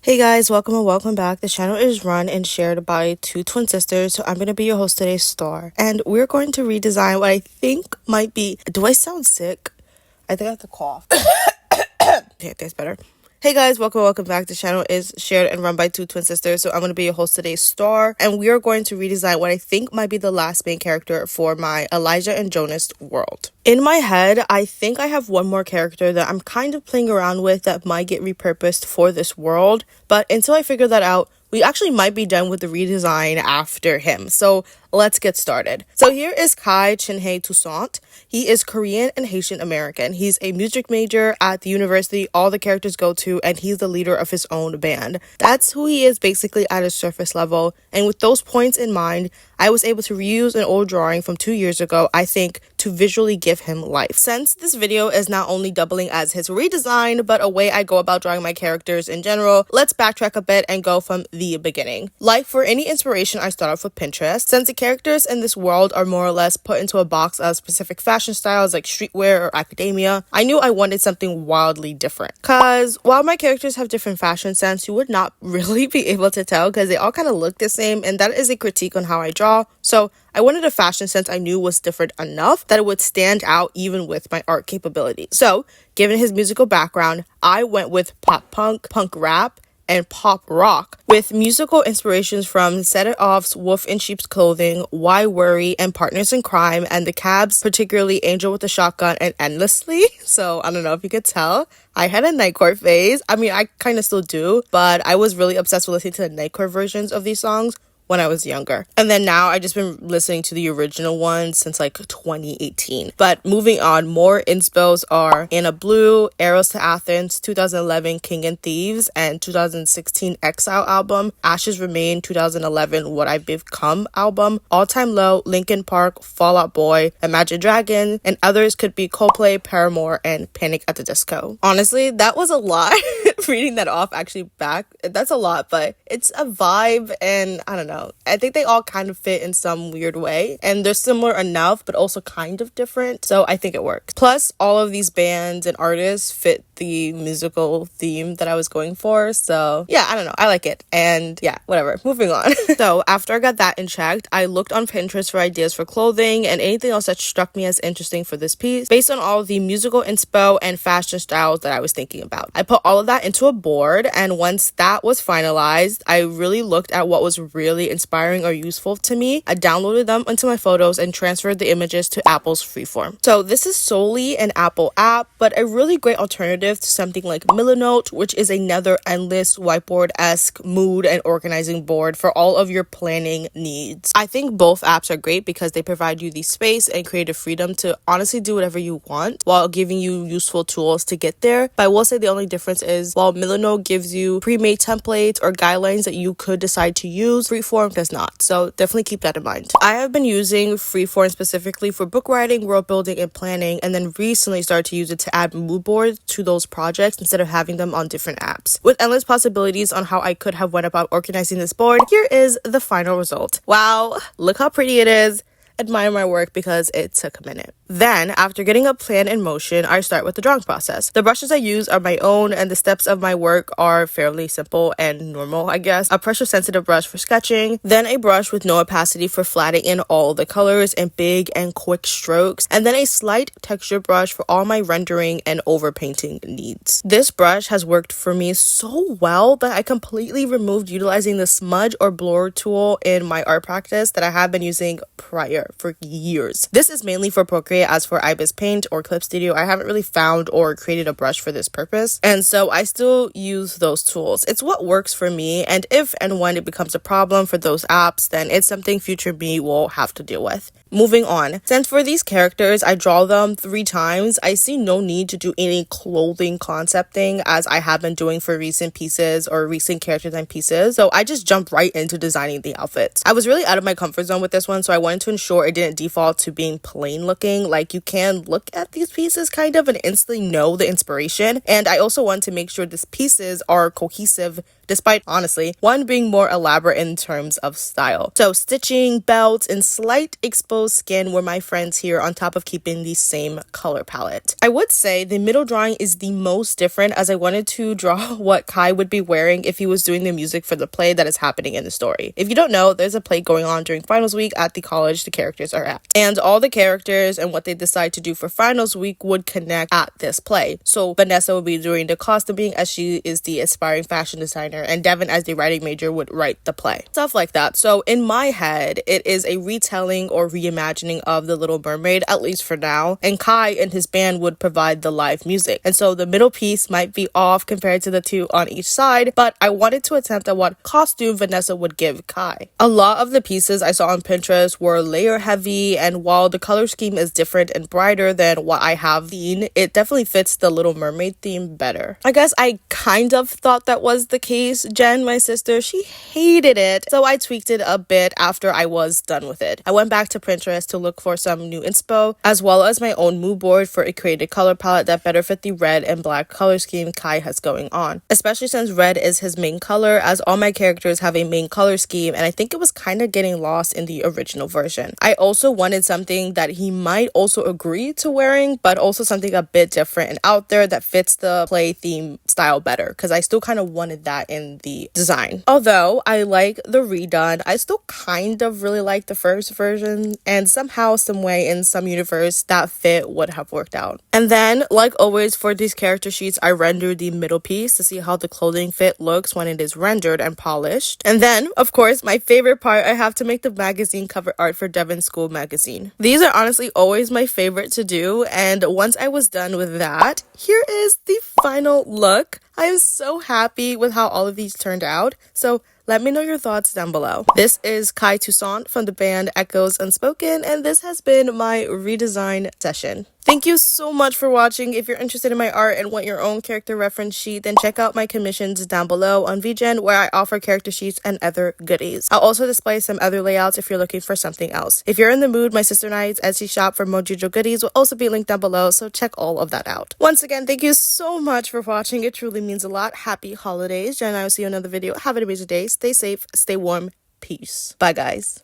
Hey guys, welcome and welcome back. The channel is run and shared by two twin sisters, so I'm going to be your host today, Star. And we're going to redesign what I think might be... Do I sound sick? I think I have to cough. Okay, that's better. Hey guys, welcome and welcome back. The channel is shared and run by two twin sisters, so I'm going to be your host today, Star. And we are going to redesign what I think might be the last main character for my Elijah and Jonas world. In my head, I think I have one more character that I'm kind of playing around with that might get repurposed for this world. But until I figure that out, we actually might be done with the redesign after him. So let's get started. So here is Kai Chin-Hae Toussaint. He is Korean and Haitian American. He's a music major at the university all the characters go to, and he's the leader of his own band. That's who he is basically at a surface level. And with those points in mind, I was able to reuse an old drawing from 2 years ago, I think, to visually give him life. Since this video is not only doubling as his redesign, but a way I go about drawing my characters in general, let's backtrack a bit and go from the beginning. Like for any inspiration, I start off with Pinterest. Since the characters in this world are more or less put into a box of specific fashion styles like streetwear or academia, I knew I wanted something wildly different. Cause while my characters have different fashion sense, you would not really be able to tell because they all kind of look the same, and that is a critique on how I draw. So I wanted a fashion sense I knew was different enough that it would stand out even with my art capabilities. So, given his musical background, I went with pop punk, punk rap, and pop rock, with musical inspirations from Set It Off's Wolf in Sheep's Clothing, Why Worry, and Partners in Crime, and the Cabs, particularly Angel with the Shotgun and Endlessly. So I don't know if you could tell, I had a Nightcore phase. I mean, I kind of still do, but I was really obsessed with listening to the Nightcore versions of these songs when I was younger. And then now I just been listening to the original ones since like 2018. But moving on, more inspos are Anna Blue, Arrows to Athens, 2011 King and Thieves, and 2016 Exile album, Ashes Remain, 2011 What I've Become album, All Time Low, Linkin Park, Fall Out Boy, Imagine Dragon, and others could be Coldplay, Paramore, and Panic at the Disco. Honestly, that was a lot. Reading that off actually back, that's a lot, but it's a vibe, and I don't know. I think they all kind of fit in some weird way, and they're similar enough but also kind of different, so I think it works. Plus, all of these bands and artists fit the musical theme that I was going for, so yeah, I don't know, I like it. And yeah, whatever, moving on. So after I got that in checked, I looked on Pinterest for ideas for clothing and anything else that struck me as interesting for this piece based on all of the musical inspo and fashion styles that I was thinking about. I put all of that into a board, and once that was finalized, I really looked at what was really inspiring or useful to me. I downloaded them into my photos and transferred the images to Apple's Freeform. So this is solely an Apple app, but a really great alternative to something like Milanote, which is another endless whiteboard-esque mood and organizing board for all of your planning needs. I think both apps are great because they provide you the space and creative freedom to honestly do whatever you want while giving you useful tools to get there. But I will say the only difference is while Milanote gives you pre-made templates or guidelines that you could decide to use, Freeform does not. So definitely keep that in mind. I have been using Freeform specifically for book writing, world building, and planning, and then recently started to use it to add mood boards to those projects instead of having them on different apps. With endless possibilities on how I could have went about organizing this board, here is the final result. Wow, look how pretty it is. Admire my work because it took a minute. Then, after getting a plan in motion, I start with the drawing process. The brushes I use are my own, and the steps of my work are fairly simple and normal, I guess. A pressure-sensitive brush for sketching, then a brush with no opacity for flattening in all the colors and big and quick strokes, and then a slight texture brush for all my rendering and overpainting needs. This brush has worked for me so well that I completely removed utilizing the smudge or blur tool in my art practice that I have been using prior for years. This is mainly for Procreate. As for Ibis Paint or Clip Studio, I haven't really found or created a brush for this purpose, and so I still use those tools. It's what works for me, and if and when it becomes a problem for those apps, then it's something future me will have to deal with. Moving on, since for these characters I draw them 3 times, I see no need to do any clothing concepting as I have been doing for recent pieces or recent character design pieces, so I just jumped right into designing the outfits. I was really out of my comfort zone with this one, so I wanted to ensure it didn't default to being plain looking. Like, you can look at these pieces kind of and instantly know the inspiration, and I also want to make sure these pieces are cohesive despite honestly one being more elaborate in terms of style. So stitching, belts, and slight exposed skin were my friends here, on top of keeping the same color palette. I would say the middle drawing is the most different, as I wanted to draw what Kai would be wearing if he was doing the music for the play that is happening in the story. If you don't know, there's a play going on during finals week at the college the characters are at, and all the characters and what they decide to do for finals week would connect at this play. So Vanessa would be doing the costuming, as she is the aspiring fashion designer, and Devin, as the writing major, would write the play. Stuff like that. So in my head, it is a retelling or reimagining of The Little Mermaid, at least for now, and Kai and his band would provide the live music. And so the middle piece might be off compared to the two on each side, but I wanted to attempt at what costume Vanessa would give Kai. A lot of the pieces I saw on Pinterest were layer heavy, and while the color scheme is different and brighter than what I have seen, it definitely fits the Little Mermaid theme better. I guess I kind of thought that was the case. Jen, my sister, she hated it, so I tweaked it a bit after I was done with it. I went back to Pinterest to look for some new inspo, as well as my own mood board for a created color palette that better fit the red and black color scheme Kai has going on, especially since red is his main color, as all my characters have a main color scheme, and I think it was kind of getting lost in the original version. I also wanted something that he might also agree to wearing, but also something a bit different and out there that fits the play theme style better, because I still kind of wanted that in the design. Although I like the redone, I still kind of really like the first version, and somehow, some way, in some universe, that fit would have worked out. And then, like always for these character sheets, I rendered the middle piece to see how the clothing fit looks when it is rendered and polished. And then, of course, my favorite part, I have to make the magazine cover art for Devon's school magazine. These are honestly always my favorite to do, and once I was done with that, here is the final look. I am so happy with how all of these turned out, so let me know your thoughts down below. This is Kai Toussaint from the band Echoes Unspoken, and this has been my redesign session. Thank you so much for watching. If you're interested in my art and want your own character reference sheet, then check out my commissions down below on VGen, where I offer character sheets and other goodies. I'll also display some other layouts if you're looking for something else. If you're in the mood, my sister and I's Etsy shop for Mojijo goodies will also be linked down below, so check all of that out. Once again, thank you so much for watching. It truly means a lot. Happy holidays. Jen and I will see you in another video. Have an amazing day. Stay safe, stay warm. Peace. Bye, guys.